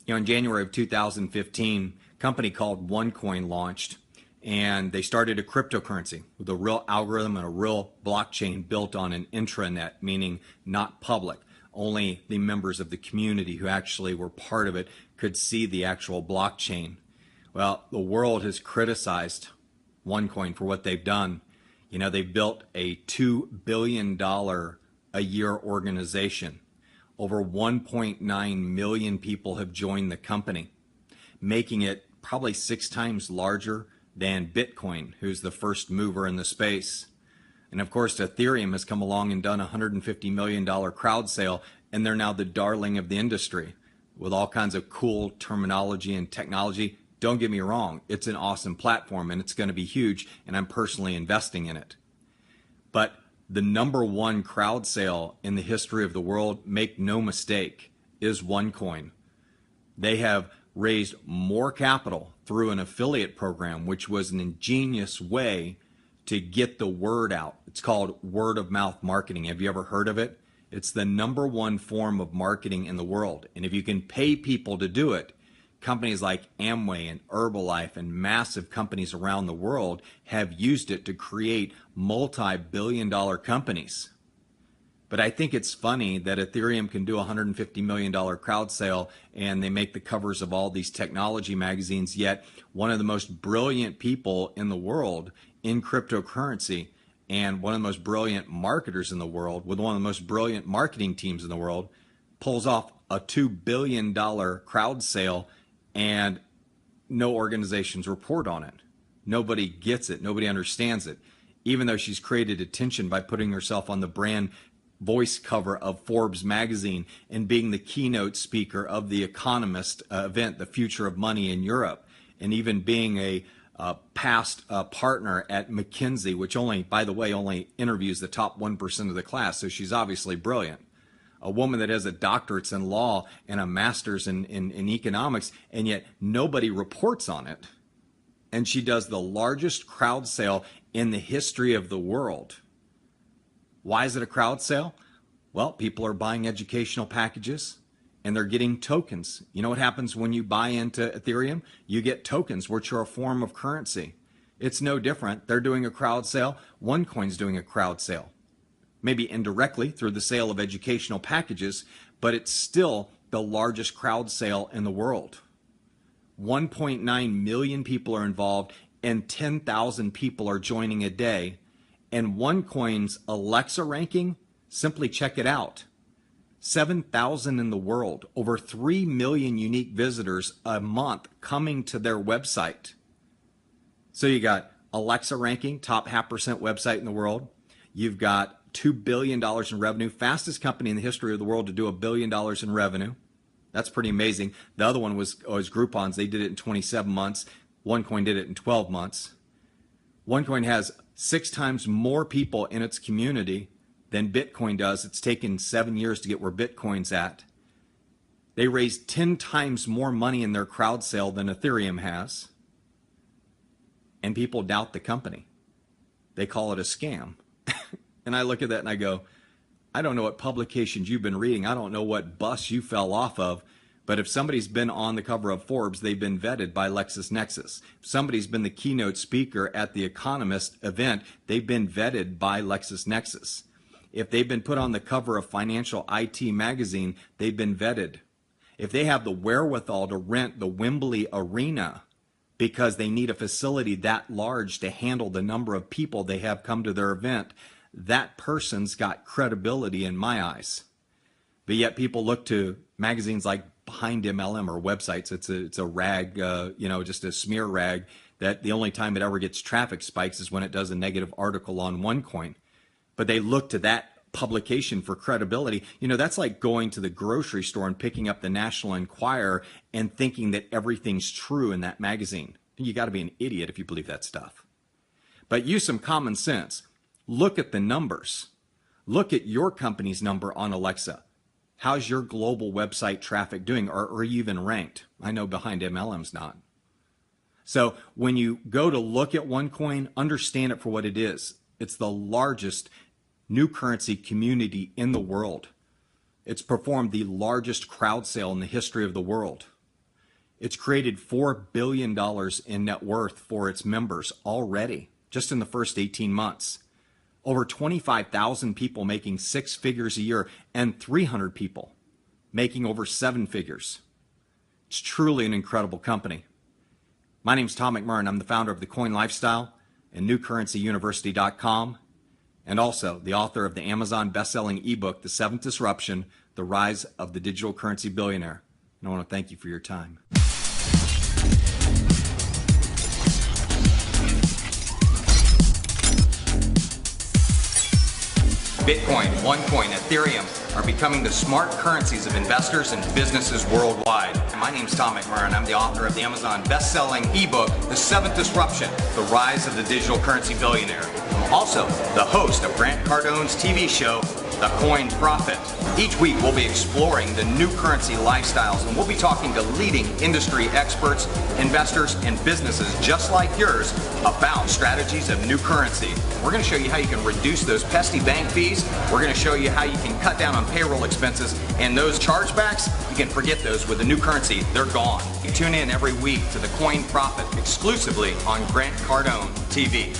In January of 2015, a company called OneCoin launched, and they started a cryptocurrency with a real algorithm and a real blockchain built on an intranet, meaning not public. Only the members of the community who actually were part of it could see the actual blockchain. Well, the world has criticized OneCoin for what they've done. They've built a $2 billion a year organization. Over 1.9 million people have joined the company, making it probably 6 times larger than Bitcoin, who's the first mover in the space. And of course, Ethereum has come along and done a $150 million crowd sale, and they're now the darling of the industry with all kinds of cool terminology and technology. Don't get me wrong, it's an awesome platform and it's going to be huge, and I'm personally investing in it. But the number one crowd sale in the history of the world, make no mistake, is OneCoin. They have raised more capital through an affiliate program, which was an ingenious way to get the word out. It's called word of mouth marketing. Have you ever heard of it? It's the number one form of marketing in the world. And if you can pay people to do it, companies like Amway and Herbalife and massive companies around the world have used it to create multi-billion-dollar companies. But I think it's funny that Ethereum can do a $150 million crowd sale and they make the covers of all these technology magazines, yet one of the most brilliant people in the world in cryptocurrency and one of the most brilliant marketers in the world with one of the most brilliant marketing teams in the world pulls off a $2 billion crowd sale, and no organizations report on it. Nobody gets it. Nobody understands it. Even though she's created attention by putting herself on the brand voice cover of Forbes magazine and being the keynote speaker of the Economist event, The Future of Money in Europe, and even being a past partner at McKinsey, which by the way, only interviews the top 1% of the class. So she's obviously brilliant. A woman that has a doctorate in law and a master's in economics, and yet nobody reports on it. And she does the largest crowd sale in the history of the world. Why is it a crowd sale? Well, people are buying educational packages and they're getting tokens. You know what happens when you buy into Ethereum? You get tokens, which are a form of currency. It's no different. They're doing a crowd sale. OneCoin's doing a crowd sale. Maybe indirectly through the sale of educational packages, but it's still the largest crowd sale in the world. 1.9 million people are involved and 10,000 people are joining a day. And OneCoin's Alexa ranking, simply check it out. 7,000 in the world, over 3 million unique visitors a month coming to their website. So you got Alexa ranking, top 0.5% website in the world. You've got $2 billion in revenue, fastest company in the history of the world to do $1 billion in revenue. That's pretty amazing. The other one was Groupon's. They did it in 27 months. OneCoin did it in 12 months. OneCoin has 6 times more people in its community than Bitcoin does. It's taken 7 years to get where Bitcoin's at. They raised 10 times more money in their crowd sale than Ethereum has. And people doubt the company. They call it a scam. And I look at that and I go, I don't know what publications you've been reading. I don't know what bus you fell off of. But if somebody's been on the cover of Forbes, they've been vetted by LexisNexis. If somebody's been the keynote speaker at the Economist event, they've been vetted by LexisNexis. If they've been put on the cover of Financial IT magazine, they've been vetted. If they have the wherewithal to rent the Wembley Arena because they need a facility that large to handle the number of people they have come to their event, that person's got credibility in my eyes. But yet people look to magazines like Behind MLM or websites. It's a rag, just a smear rag that the only time it ever gets traffic spikes is when it does a negative article on OneCoin. But they look to that publication for credibility. That's like going to the grocery store and picking up the National Enquirer and thinking that everything's true in that magazine. You got to be an idiot if you believe that stuff. But use some common sense. Look at the numbers. Look at your company's number on Alexa. How's your global website traffic doing? Or are you even ranked? I know Behind MLM's not. So when you go to look at OneCoin, understand it for what it is. It's the largest new currency community in the world. It's performed the largest crowd sale in the history of the world. It's created $4 billion in net worth for its members already, just in the first 18 months. Over 25,000 people making 6 figures a year and 300 people making over 7 figures. It's truly an incredible company. My name is Tom McMurrin. I'm the founder of the Coin Lifestyle and NewCurrencyUniversity.com, and also the author of the Amazon best-selling ebook, The Seventh Disruption, The Rise of the Digital Currency Billionaire. And I want to thank you for your time. Bitcoin, ONECOIN, Ethereum are becoming the smart currencies of investors and businesses worldwide. My name is Tom McMurrin. I'm the author of the Amazon best-selling ebook, The Seventh Disruption, The Rise of the Digital Currency Billionaire. I'm also the host of Grant Cardone's TV show, The Coin Prophet. Each week we'll be exploring the new currency lifestyles, and we'll be talking to leading industry experts, investors, and businesses just like yours about strategies of new currency. We're going to show you how you can reduce those pesky bank fees. We're going to show you how you can cut down on payroll expenses, and those chargebacks, you can forget those. With the new currency, they're gone. You tune in every week to The Coin Prophet exclusively on Grant Cardone TV.